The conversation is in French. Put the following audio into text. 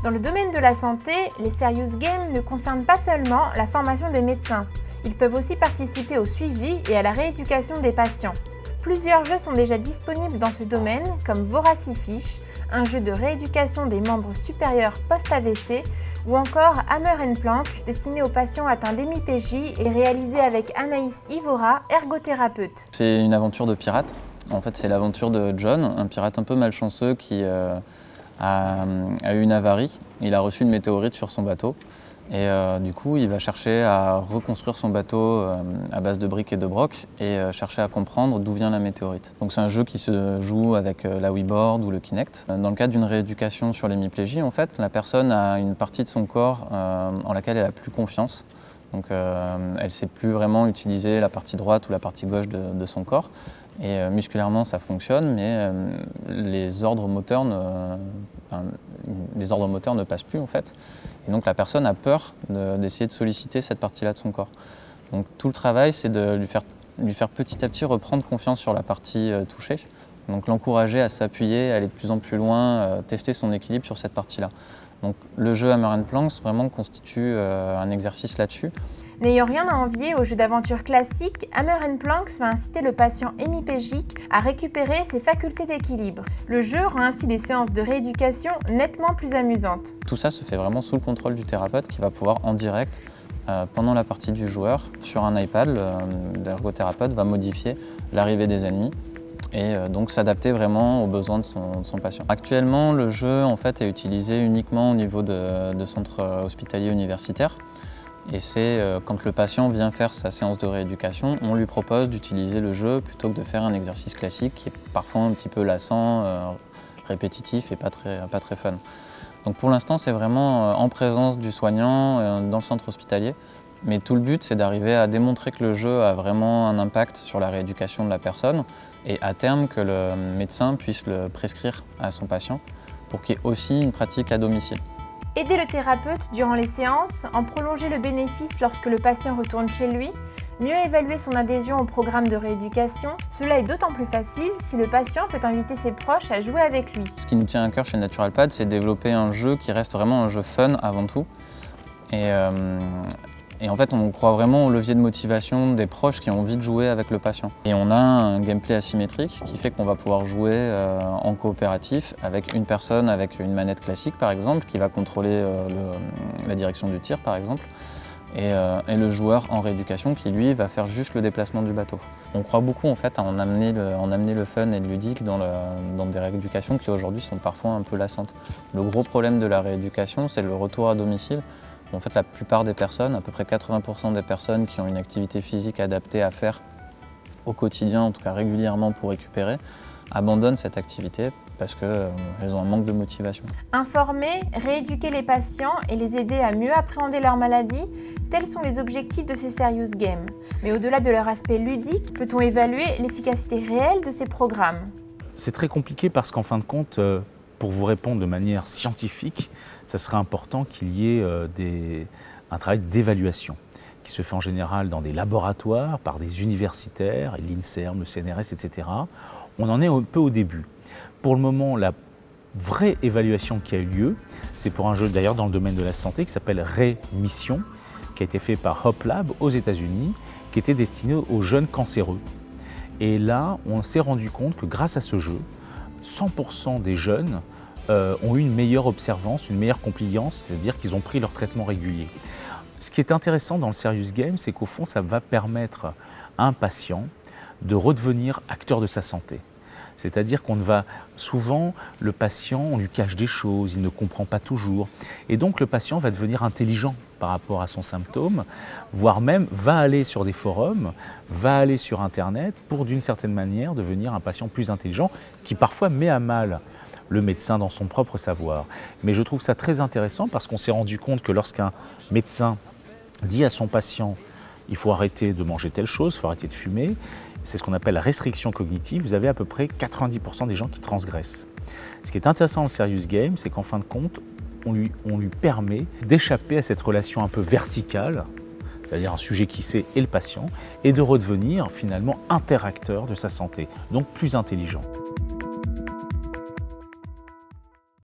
Dans le domaine de la santé, les Serious Games ne concernent pas seulement la formation des médecins. Ils peuvent aussi participer au suivi et à la rééducation des patients. Plusieurs jeux sont déjà disponibles dans ce domaine, comme Voracifiche, un jeu de rééducation des membres supérieurs post-AVC, ou encore Hammer & Plank, destiné aux patients atteints d'hémiplégie et réalisé avec Anaïs Ivora, ergothérapeute. C'est une aventure de pirate. En fait, c'est l'aventure de John, un pirate un peu malchanceux qui a eu une avarie. Il a reçu une météorite sur son bateau. Et du coup, il va chercher à reconstruire son bateau à base de briques et de brocs et chercher à comprendre d'où vient la météorite. Donc c'est un jeu qui se joue avec la Wiiboard ou le Kinect. Dans le cadre d'une rééducation sur l'hémiplégie, en fait, la personne a une partie de son corps en laquelle elle n'a plus confiance. Donc elle ne sait plus vraiment utiliser la partie droite ou la partie gauche de son corps. Et musculairement, ça fonctionne, mais les ordres moteurs ne passent plus en fait. Et donc la personne a peur d'essayer de solliciter cette partie-là de son corps. Donc tout le travail, c'est de lui faire petit à petit reprendre confiance sur la partie touchée. Donc l'encourager à s'appuyer, aller de plus en plus loin, tester son équilibre sur cette partie-là. Donc le jeu Hammer & Plank vraiment constitue un exercice là-dessus. N'ayant rien à envier au jeu d'aventure classique, Hammer & Plank va inciter le patient hémiplégique à récupérer ses facultés d'équilibre. Le jeu rend ainsi les séances de rééducation nettement plus amusantes. Tout ça se fait vraiment sous le contrôle du thérapeute qui va pouvoir en direct, pendant la partie du joueur, sur un iPad, l'ergothérapeute va modifier l'arrivée des ennemis et donc s'adapter vraiment aux besoins de son patient. Actuellement, le jeu en fait, est utilisé uniquement au niveau de centres hospitaliers universitaires. Et c'est quand le patient vient faire sa séance de rééducation, on lui propose d'utiliser le jeu plutôt que de faire un exercice classique qui est parfois un petit peu lassant, répétitif et pas très fun. Donc pour l'instant, c'est vraiment en présence du soignant dans le centre hospitalier. Mais tout le but, c'est d'arriver à démontrer que le jeu a vraiment un impact sur la rééducation de la personne et à terme que le médecin puisse le prescrire à son patient pour qu'il y ait aussi une pratique à domicile. Aider le thérapeute durant les séances, en prolonger le bénéfice lorsque le patient retourne chez lui, mieux évaluer son adhésion au programme de rééducation, cela est d'autant plus facile si le patient peut inviter ses proches à jouer avec lui. Ce qui nous tient à cœur chez Naturalpad, c'est de développer un jeu qui reste vraiment un jeu fun avant tout. Et en fait, on croit vraiment au levier de motivation des proches qui ont envie de jouer avec le patient. Et on a un gameplay asymétrique qui fait qu'on va pouvoir jouer en coopératif avec une personne avec une manette classique par exemple, qui va contrôler la direction du tir par exemple, et le joueur en rééducation qui lui va faire juste le déplacement du bateau. On croit beaucoup en fait à en amener le fun et le ludique dans des rééducations qui aujourd'hui sont parfois un peu lassantes. Le gros problème de la rééducation, c'est le retour à domicile. En fait, la plupart des personnes, à peu près 80% des personnes qui ont une activité physique adaptée à faire au quotidien, en tout cas régulièrement pour récupérer, abandonnent cette activité parce qu'elles ont un manque de motivation. Informer, rééduquer les patients et les aider à mieux appréhender leur maladie, tels sont les objectifs de ces Serious Games. Mais au-delà de leur aspect ludique, peut-on évaluer l'efficacité réelle de ces programmes ? C'est très compliqué parce qu'en fin de compte, pour vous répondre de manière scientifique, ça serait important qu'il y ait un travail d'évaluation qui se fait en général dans des laboratoires, par des universitaires, l'INSERM, le CNRS, etc. On en est un peu au début. Pour le moment, la vraie évaluation qui a eu lieu, c'est pour un jeu d'ailleurs dans le domaine de la santé qui s'appelle Rémission, qui a été fait par Hop Lab aux États-Unis, qui était destiné aux jeunes cancéreux. Et là, on s'est rendu compte que grâce à ce jeu, 100% des jeunes ont eu une meilleure observance, une meilleure compliance, c'est-à-dire qu'ils ont pris leur traitement régulier. Ce qui est intéressant dans le Serious Game, c'est qu'au fond, ça va permettre à un patient de redevenir acteur de sa santé. C'est-à-dire qu'on va souvent, le patient, on lui cache des choses, il ne comprend pas toujours. Et donc le patient va devenir intelligent par rapport à son symptôme, voire même va aller sur des forums, va aller sur Internet pour d'une certaine manière devenir un patient plus intelligent qui parfois met à mal le médecin dans son propre savoir. Mais je trouve ça très intéressant parce qu'on s'est rendu compte que lorsqu'un médecin dit à son patient « il faut arrêter de manger telle chose, il faut arrêter de fumer », c'est ce qu'on appelle la restriction cognitive, vous avez à peu près 90% des gens qui transgressent. Ce qui est intéressant dans le Serious Game, c'est qu'en fin de compte, on lui permet d'échapper à cette relation un peu verticale, c'est-à-dire un sujet qui sait et le patient, et de redevenir finalement interacteur de sa santé, donc plus intelligent.